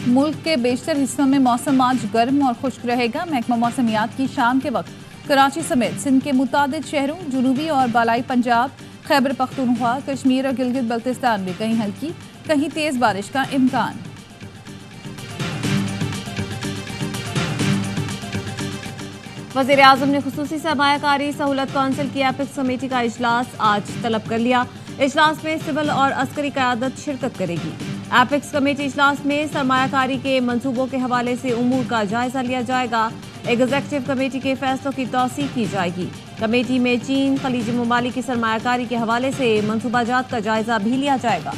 मुल्क के बेशतर हिस्सों में मौसम आज गर्म और खुश्क रहेगा। महकमा मौसमियात की शाम के वक्त कराची समेत सिंध के मुतादिद शहरों, जुनूबी और बालाई पंजाब, खैबर पख्तूनख्वा, कश्मीर और गिलगित बल्तिस्तान में कहीं हल्की कहीं तेज बारिश का इम्कान। वज़ीर आज़म ने खुसूसी सरमायाकारी सहूलत कौंसिल की एपिक्स कमेटी का इजलास आज तलब कर लिया। इजलास में सिविल और अस्करी क़यादत शिरकत करेगी। एपिक्स कमेटी इजलास में सरमायाकारी के मंसूबों के हवाले से उमूर का जायजा लिया जाएगा। एग्जीक्यूटिव कमेटी के फैसलों की तौसीक की जाएगी। कमेटी में चीन, खलीजी ममालिक की सरमायाकारी के हवाले से मंसूबाजात का जायजा भी लिया जाएगा।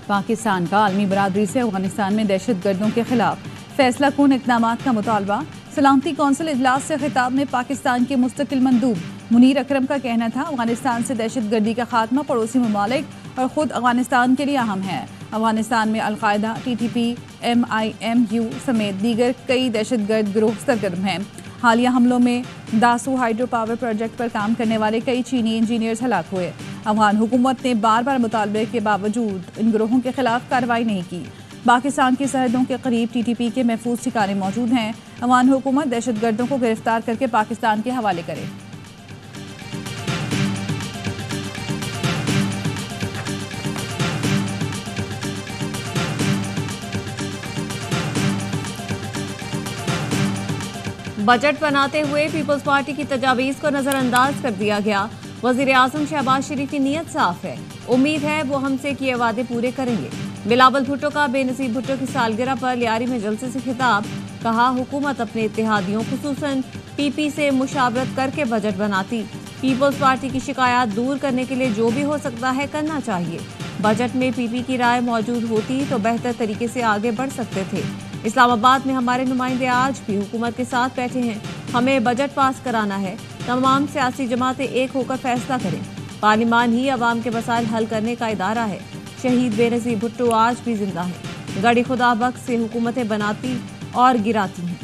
पाकिस्तान का आलमी बरादरी से अफगानिस्तान में दहशत गर्दों के खिलाफ फैसला कून इक़दामात का मुतालबा। सलामती कौंसिल इजलास से खिताब में पाकिस्तान के मुस्तकिल मंदूब मुनीर अकरम का कहना था, अफगानिस्तान से दहशत गर्दी का खात्मा पड़ोसी ममालिक और खुद अफगानिस्तान के लिए अहम है। अफगानिस्तान में अलकायदा, TTP, MIMU समेत दीगर कई दहशत गर्द गिरोह सरगर्म हैं। हालिया हमलों में दासू हाइड्रो पावर प्रोजेक्ट पर काम करने वाले कई चीनी इंजीनियर्स हलाक हुए। अफगान हुकूमत ने बार बार मुतालबे के बावजूद इन गिरोहों के खिलाफ कार्रवाई नहीं की। पाकिस्तान की सरहदों के करीब TTP के महफूज ठिकाने मौजूद हैं। अफगान हुकूमत दहशत गर्दों को गिरफ्तार करके पाकिस्तान के हवाले करे। बजट बनाते हुए पीपल्स पार्टी की तजावीज़ को नजरअंदाज कर दिया गया। वज़ीर आज़म शहबाज शरीफ की नीयत साफ है, उम्मीद है वो हमसे किए वादे पूरे करेंगे। बिलावल भुट्टो का बेनज़ीर भुट्टो की सालगिरह पर लियारी में जलसे से खिताब। कहा, हुकूमत अपने इत्तेहादियों खुसूसन PP से मुशावरत करके बजट बनाती। पीपल्स पार्टी की शिकायत दूर करने के लिए जो भी हो सकता है करना चाहिए। बजट में PP की राय मौजूद होती तो बेहतर तरीके से आगे बढ़ सकते थे। इस्लामाबाद में हमारे नुमाइंदे आज भी हुकूमत के साथ बैठे हैं। हमें बजट पास कराना है। तमाम सियासी जमातें एक होकर फैसला करें। पार्लिमान ही अवाम के मसाइल हल करने का इदारा है। शहीद बेनज़ीर भुट्टो आज भी जिंदा है। गड़ी खुदा बख्श से हुकूमतें बनाती और गिराती हैं।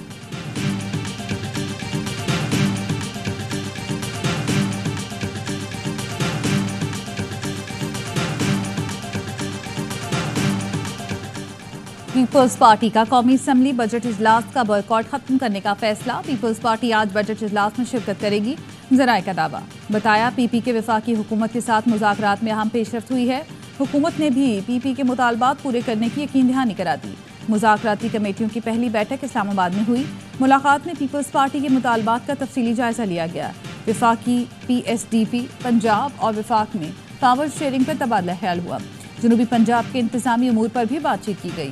पीपल्स पार्टी का कौमी असम्बली बजट इजलास का बॉयकॉट खत्म करने का फैसला। पीपल्स पार्टी आज बजट इजलास में शिरकत करेगी, ज़राए का दावा। बताया, PP के वफाकी हुकूमत के साथ मुज़ाकरात में अहम पेशरफ्त हुई है। हुकूमत ने भी PP के मुतालबात पूरे करने की यकीन दहानी करा दी। मुज़ाकराती कमेटियों की पहली बैठक इस्लामाबाद में हुई। मुलाकात में पीपल्स पार्टी के मुतालबात का तफसीली जायजा लिया गया। वफाकी PSDP पंजाब और वफाक में पावर शेयरिंग पर तबादला ख्याल हुआ। जनूबी पंजाब के इंतजामी अमूर पर भी बातचीत की गई।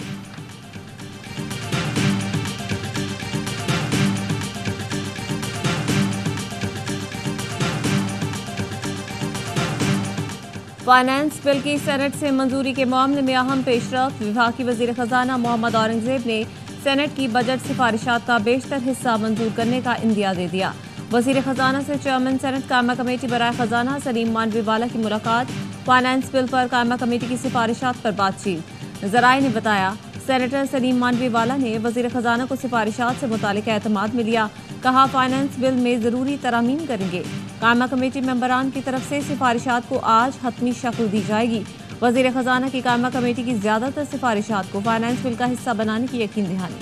फाइनेंस बिल की सेनेट से मंजूरी के मामले में अहम पेशरफ्त। विभागी वजीर खजाना मोहम्मद औरंगजेब ने सेनेट की बजट सिफारिशात का बेशतर हिस्सा मंजूर करने का इंदिया दे दिया। वजीर खजाना से चेयरमैन सेनेट कायमा कमेटी बराए खजाना सलीम मानवीवाला की मुलाकात। फाइनेंस बिल पर कायमा कमेटी की सिफारिशात पर बातचीत। ज़राए ने बताया, सेनेटर सलीम मानवीवाला ने वजीर खजाना को सिफारिशात से मुतालिक एतमाद में लिया। कहा, फाइनेंस बिल में ज़रूरी तरामीम करेंगे। कायमा कमेटी मेंबरान की तरफ से सिफारिशात को आज हतमी शक्ल दी जाएगी। वजीर खजाना की कायमा कमेटी की ज़्यादातर सिफारिशात को फाइनेंस बिल का हिस्सा बनाने की यकीन दहानी।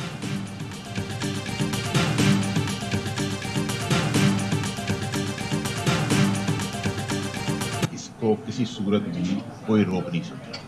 इसको किसी सूरत में कोई रोक नहीं सकता।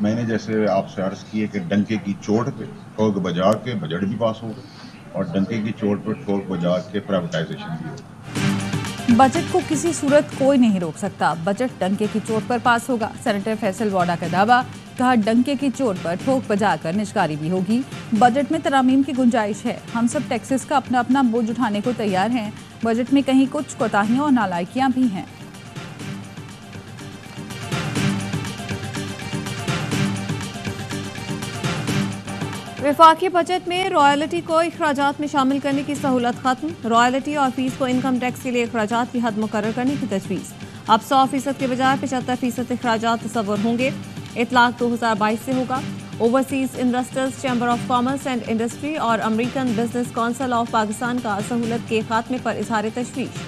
मैंने जैसे आपसे अर्ज की है कि डंके की चोट पे ठोक बजा के बजट भी पास होगा और डंके की चोट पर ठोक बजा के प्राइवेटाइजेशन भी होगा। बजट को किसी सूरत कोई नहीं रोक सकता। बजट डंके की चोट पर पास होगा। सेनेटर फैसल वाडा का दावा। कहा, डंके की चोट पर ठोक बजाकर निष्कारी भी होगी। बजट में तरामीम की गुंजाइश है। हम सब टैक्सेस का अपना अपना बोझ उठाने को तैयार हैं। बजट में कहीं कुछ कोताहियां और नालायकियां भी हैं। वफाकी बजट में रॉयल्टी को अखराजात में शामिल करने की सहूलत खत्म। रॉयल्टी और फीस को इनकम टैक्स के लिए अखराजात की हद मुकर्रर करने की तजवीज़। अब 100% के बजाय 75% अखराजात तस्वर होंगे। इतलाक 2022 से होगा। Overseas investors chamber of commerce and industry और American business council of Pakistan का सहूलत के खात्मे पर इजहार तशवीश।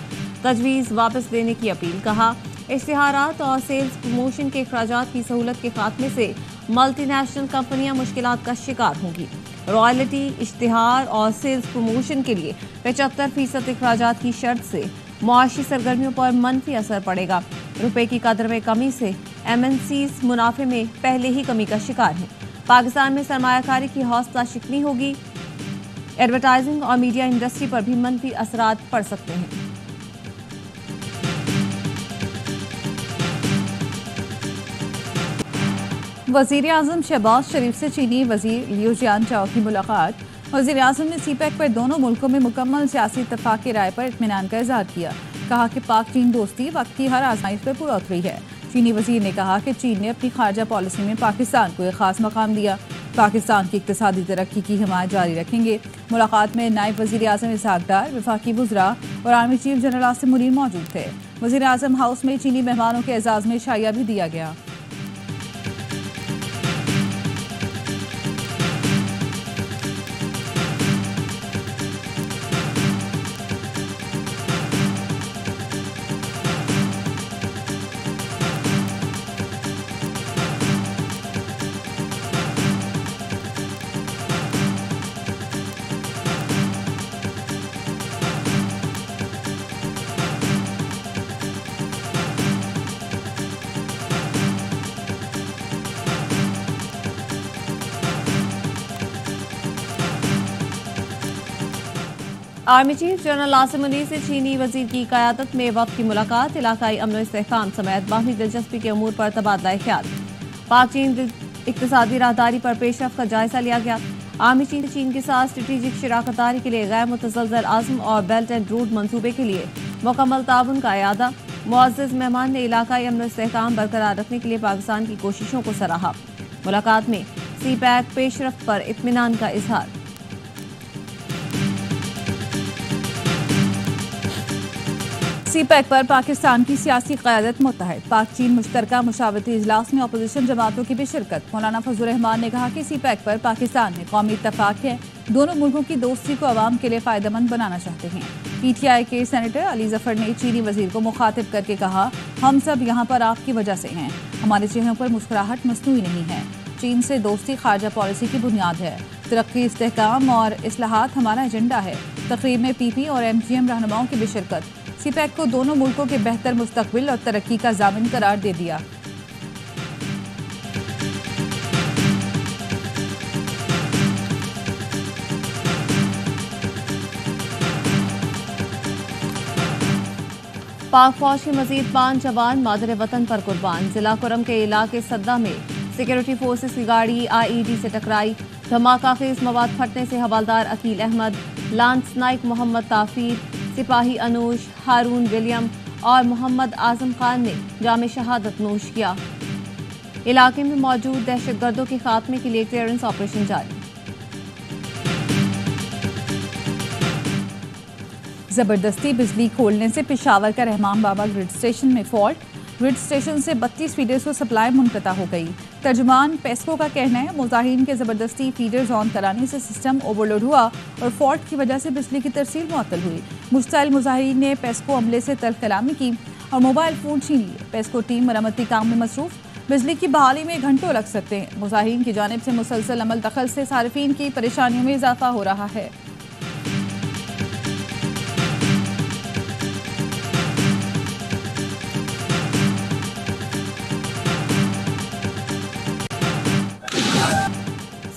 तजवीज़ वापस लेने की अपील। कहा, इश्तिहारात और सेल्स प्रमोशन के अखराजात की सहूलत के खात्मे से मल्टीनेशनल कंपनियां मुश्किलात का शिकार होंगी। रॉयल्टी, इश्तिहार और सेल्स प्रमोशन के लिए 75% अखराजात की शर्त से मुआशी सरगर्मियों पर मनफी असर पड़ेगा। रुपए की कदर में कमी से MNCs मुनाफे में पहले ही कमी का शिकार हैं। पाकिस्तान में सरमायाकारी की हौसला शिकनी होगी। एडवर्टाइजिंग और मीडिया इंडस्ट्री पर भी मनफी असरात पड़ सकते हैं। वज़ीर आज़म शहबाज शरीफ से चीनी वज़ीर लियू जियानचाओ की मुलाकात। वज़ीर आज़म ने CPEC पर दोनों मुल्कों में मुकम्मल सियासी इत्तफाक की राय पर इत्मीनान का इज़हार किया। कहा कि पाक चीन दोस्ती वक्त की हर आजमाइश पर पूरा उतरी है। चीनी वज़ीर ने कहा कि चीन ने अपनी खारजा पॉलिसी में पाकिस्तान को एक खास मकाम दिया। पाकिस्तान की इक्तिसादी तरक्की की हिमायत जारी रखेंगे। मुलाकात में नायब वज़ीर आज़म इसहाक डार, वफाकी वज़रा और army chief general Asim Munir मौजूद थे। वज़ीर आज़म हाउस में चीनी मेहमानों के एजाज़ में शाइया भी दिया गया। Army chief general Asim Munir से चीनी वजीर की क़यादत में वक्त की मुलाकात। इलाकाई अमन व इस्तेहकाम समेत बाहमी दिलचस्पी के अमूर पर तबादला ख्याल। पाक चीन इक्तिसादी राहदारी पर पेशरफ का जायजा लिया गया। आर्मी चीफ चीन के साथ स्ट्रेटेजिक शराकतदारी के लिए गैर मुतज़लज़ल आज़म और बेल्ट एंड रोड मंसूबे के लिए मुकम्मल ताउन का इयादा। मुअज़्ज़ज़ मेहमान ने इलाकाई अमन व इस्तेहकाम बरकरार रखने के लिए पाकिस्तान की कोशिशों को सराहा। मुलाकात में CPEC पेशरफ पर इत्मीनान का इजहार। CPEC पर पाकिस्तान की सियासी क़यादत मुत्तहद। पाक चीन मुश्तरका मुशावरती इजलास में अपोजिशन जमातों की भी शिरकत। मौलाना फजल रहमान ने कहा कि CPEC पर पाकिस्तान में कौमी इत्तफाक है। दोनों मुल्कों की दोस्ती को अवाम के लिए फ़ायदेमंद बनाना चाहते हैं। PTI के सेनेटर अली जफर ने चीनी वजीर को मुखातिब करके कहा, हम सब यहाँ पर आपकी वजह से हैं। हमारे चेहरों पर मुस्कुराहट मसनूई नहीं है। चीन से दोस्ती खारजा पॉलिसी की बुनियाद है। तरक्की, इस्तेहकाम और इस्लाहात हमारा एजेंडा है। तकरीब में PP और MGM रहनुमाओं की भी शिरकत। CPEC को दोनों मुल्कों के बेहतर मुस्तकबिल और तरक्की का जामिन करार दे दिया। पाक फौज के मजीद 5 जवान मादर वतन पर कुर्बान। जिला कुरम के इलाके सद्दा में सिक्योरिटी फोर्सेस की गाड़ी IED से टकराई। धमाका खेज मवाद फटने से हवालदार अकील अहमद, लांस नाइक मोहम्मद ताफीर, सिपाही अनूश, हारून विलियम और मोहम्मद आजम खान ने जाम शहादत नोश किया। इलाके में मौजूद दहशतगर्दों के खात्मे के लिए क्लियरेंस ऑपरेशन जारी। जबरदस्ती बिजली खोलने से पेशावर का रहमान बाबा ग्रिड स्टेशन में फॉल्ट। ग्रिड स्टेशन से 32 फीडर्स को सप्लाई मुनक़ता हो गई। तर्जुमान पेस्को का कहना है, मुजाहिरीन के जबरदस्ती फीडर्स ऑन कराने से सिस्टम ओवरलोड हुआ और फॉल्ट की वजह से बिजली की तरसील मुअत्तल हुई। मुश्तइल मुजाहिरीन ने पेस्को अमले से तल्ख कलामी की और मोबाइल फ़ोन छीन लिए। पेस्को टीम मरम्मती काम में मसरूफ। बिजली की बहाली में घंटों लग सकते हैं। मुजाहिरीन की जानिब से मुसलसल अमल दखल से सारिफीन की परेशानियों में इजाफा हो रहा है।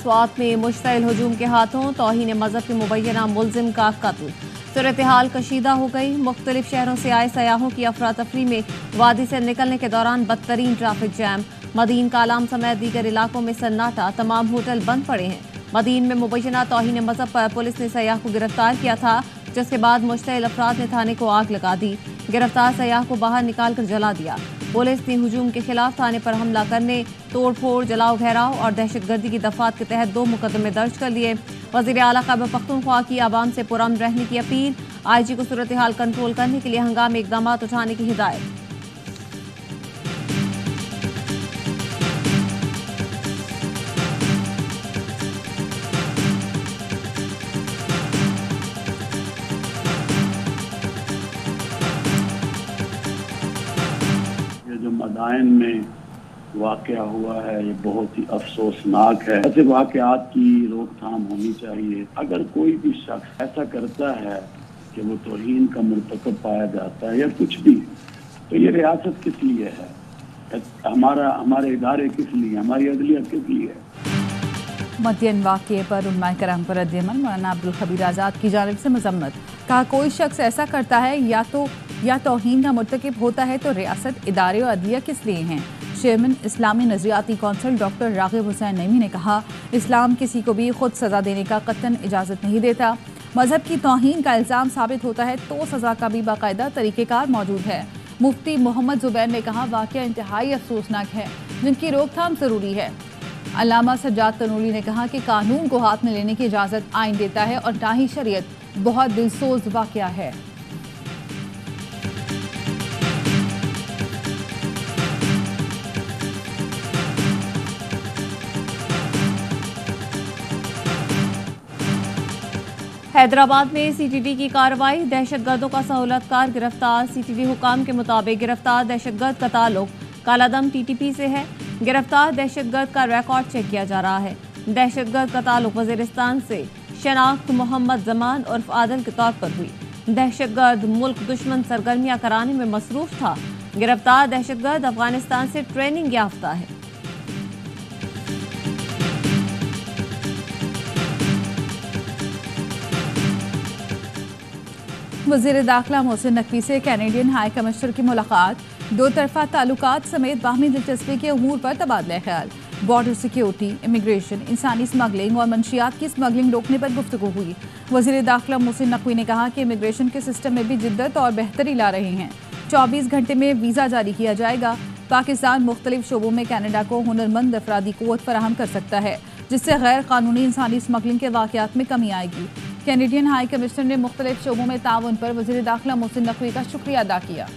स्वात में मुश्तइल हुजूम के हाथों तौहीन मज़हब के मुबैना मुलजिम का कत्ल। सूरत हाल कशीदा हो गई। मुख्तलिफ शहरों से आए सयाहों की अफरा तफरी में वादी से निकलने के दौरान बदतरीन ट्रैफिक जैम। मदीन कालाम समेत दीगर इलाकों में सन्नाटा। तमाम होटल बंद पड़े हैं। मदीन में मुबैना तौहीन मज़हब पर पुलिस ने सयाह को गिरफ्तार किया था, जिसके बाद मुश्तइल अफराद ने थाने को आग लगा दी। गिरफ्तार सयाह को बाहर निकाल कर जला दिया। पुलिस ने हुजूम के खिलाफ थाने पर हमला करने, तोड़फोड़, जलाओ घेराव और दहशतगर्दी की दफात के तहत 2 मुकदमे दर्ज कर लिए। वज़ीर आला खैबर पख्तूनख्वा की आवाम से पुरअमन रहने की अपील। IG को सूरत हाल कंट्रोल करने के लिए हंगामी इकदाम उठाने की हिदायत। मदाइन में वाक़या हुआ है, ये बहुत ही अफसोसनाक है। ऐसे वाक़यात की रोकथाम होनी चाहिए। अगर कोई भी शख्स ऐसा करता है कि वो तौहीन का मुर्तकब पाया जाता है या कुछ भी, तो ये रियासत किस लिए है, हमारे इदारे किस लिए, हमारी अदलिया किस लिए है। मदीन वाक़े पर उलमाए कराम पर रद्द-ए-अमल। मौलाना अब्दुल खबीर आज़ाद की जानिब से मजम्मत। कहा कोई शख्स ऐसा करता है या तौहीन का मुर्तकिब होता है तो रियासत, इदारे और अदलिया किस लिए हैं। चेयरमैन इस्लामी नज़रियाती कौंसिल डॉक्टर राग़िब हुसैन नईमी ने कहा इस्लाम किसी को भी खुद सज़ा देने का कतन इजाज़त नहीं देता। मजहब की तौहीन का इल्ज़ाम साबित होता है तो सज़ा का भी बाकायदा तरीक़ेकार मौजूद है। मुफ्ती मोहम्मद ज़ुबैर ने कहा वाक़या इंतहाई अफसोसनाक है जिनकी रोकथाम ज़रूरी है। अल्लामा सज्जाद तनूरी ने कहा कि कानून को हाथ में लेने की इजाज़त आइन देता है और ना ही शरीयत। बहुत दिलसोज वाक़या है। हैदराबाद में सीटीडी की कार्रवाई, दहशतगर्दों का सहूलतकार गिरफ्तार। सीटीडी हुकाम के मुताबिक गिरफ्तार दहशतगर्द का ताल्लुक कालादम टीटीपी से है। गिरफ्तार दहशतगर्द का रिकॉर्ड चेक किया जा रहा है। दहशतगर्द का ताल्लुक वजीरिस्तान से शनाख्त मोहम्मद जमान उर्फ आदिल के तौर पर हुई। दहशतगर्द मुल्क दुश्मन सरगर्मियां कराने में मसरूफ था। गिरफ्तार दहशतगर्द अफगानिस्तान से ट्रेनिंग याफ्ता है। वज़ीर दाखिला मोहसिन नकवी से कैनेडियन हाई कमिश्नर की मुलाकात। दो तरफा ताल्लुकात समेत बाहमी दिलचस्पी के उमूर पर तबादला ख्याल। बॉर्डर सिक्योरिटी, इमिग्रेशन, इंसानी स्मगलिंग और मंशियात की स्मगलिंग रोकने पर गुफ्तगू हुई। वज़ीर दाखिला मोहसिन नकवी ने कहा कि इमिग्रेशन के सिस्टम में भी जिद्दत और बेहतरी ला रहे हैं। 24 घंटे में वीज़ा जारी किया जाएगा। पाकिस्तान मुख्तलिफ शोबों में कैनेडा को हुनरमंद अफरादी क़ुव्वत फराहम कर सकता है जिससे गैर कानूनी इंसानी स्मगलिंग के वाक़यात में कमी आएगी। कैनेडियन हाई कमिश्नर ने मुख्तलिफ शोबों में ताउन पर वज़ीर दाखिला मोहसिन नकवी का शुक्रिया अदा किया।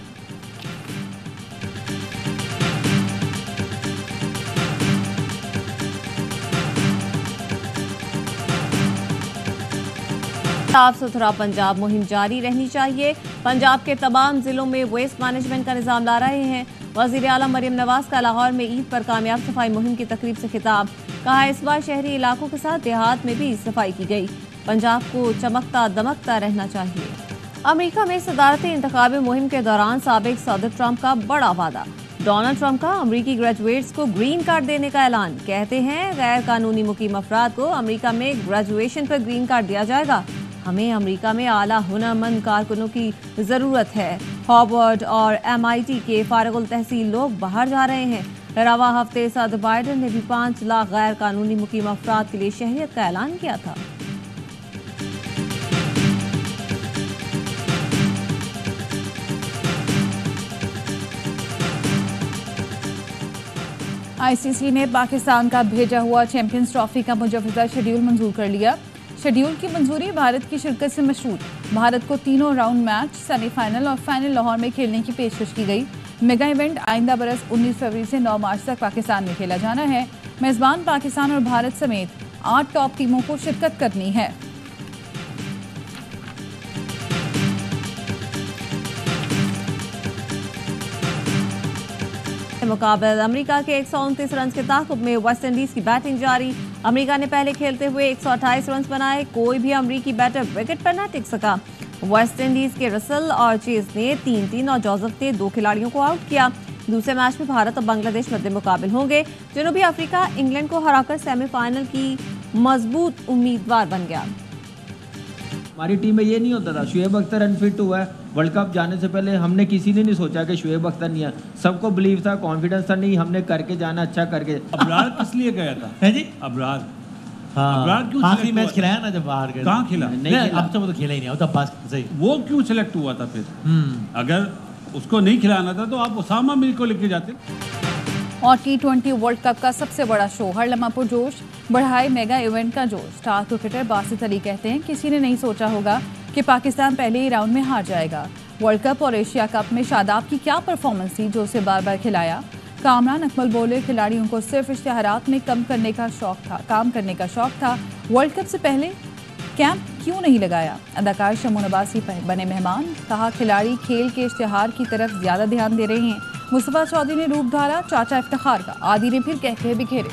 साफ सुथरा पंजाब मुहिम जारी रहनी चाहिए। पंजाब के तमाम जिलों में वेस्ट मैनेजमेंट का निज़ाम ला रहे हैं। वज़ीर आला मरियम नवाज का लाहौर में ईद पर कामयाब सफाई मुहिम की तकरीब से खिताब। कहा इस बार शहरी इलाकों के साथ देहात में भी सफाई की गई। पंजाब को चमकता दमकता रहना चाहिए। अमेरिका में सदारती इंतखाबी मुहिम के दौरान साबिक सदर ट्रंप का बड़ा वादा। डोनाल्ड ट्रंप का अमरीकी ग्रेजुएट्स को ग्रीन कार्ड देने का ऐलान। कहते हैं गैर कानूनी मुकीम अफराद को अमरीका में ग्रेजुएशन पर ग्रीन कार्ड दिया जाएगा। हमें अमरीका में आला हुनरमंद कारकुनों की ज़रूरत है। हार्वर्ड और MIT के फारिगुल तहसील लोग बाहर जा रहे हैं। रवा हफ्ते सदर बाइडन ने भी 5 लाख गैर कानूनी मुकीम अफराद के लिए शहरियत का ऐलान किया था। ICC ने पाकिस्तान का भेजा हुआ चैंपियंस ट्रॉफी का मुजवजा शेड्यूल मंजूर कर लिया। शेड्यूल की मंजूरी भारत की शिरकत से मशरूत। भारत को तीनों राउंड मैच, सेमीफाइनल और फाइनल लाहौर में खेलने की पेशकश की गई। मेगा इवेंट आइंदा बरस 19 फरवरी से 9 मार्च तक पाकिस्तान में खेला जाना है। मेज़बान पाकिस्तान और भारत समेत 8 टॉप टीमों को शिरकत करनी है। मुकाबले अमेरिका के 129 रन के ताक़ुब में वेस्ट इंडीज की बैटिंग जारी। अमेरिका ने पहले खेलते हुए 128 रन बनाए। कोई भी अमेरिकी बैटर विकेट पर न टिक सका। वेस्ट इंडीज के रसल और चेज ने 3-3 और जोसेफ ने 2 खिलाड़ियों को आउट किया। दूसरे मैच में भारत और बांग्लादेश मध्य मुकाबले होंगे। जनूबी अफ्रीका इंग्लैंड को हराकर सेमीफाइनल की मजबूत उम्मीदवार बन गया। हमारी टीम में ये नहीं होता था। शुएब अख्तर अनफिट हुआ है। वर्ल्ड कप जाने से पहले हमने किसी ने नहीं सोचा कि शुएब अख्तर नहीं है। सबको बिलीव था, कॉन्फिडेंस था, नहीं हमने करके जाना, अच्छा करके। अबरार किस लिए गया था? है जी, अबरार हाँ, क्यों आखिरी मैच खिलाया ना जब बाहर गए। कहाँ खिला? नहीं, अब तो वो तो खेला ही नहीं, वो तो बस सही। वो क्यों सिलेक्ट हुआ था फिर? अगर उसको नहीं खिलाना था तो आप उसामा मिल को लेके जाते। और T20 वर्ल्ड कप का सबसे बड़ा शो, हर लम्हा पुरजोश, बढ़ाए मेगा इवेंट का जोश। स्टार क्रिकेटर बासित अली कहते हैं किसी ने नहीं सोचा होगा कि पाकिस्तान पहले ही राउंड में हार जाएगा। वर्ल्ड कप और एशिया कप में शादाब की क्या परफॉर्मेंस थी जो उसे बार बार खिलाया। कामरान अकमल बोले खिलाड़ियों को सिर्फ इश्तिहारात में काम करने का शौक था। वर्ल्ड कप से पहले कैंप क्यों नहीं लगाया। अदाकार शमून अब्बासी बने मेहमान। कहा खिलाड़ी खेल के इश्तिहार की तरफ ज़्यादा ध्यान दे रहे हैं। मुस्तफा चौधरी ने रूप धारा चाचा इफ्तिखार का, आदि ने फिर कह बिखेरे।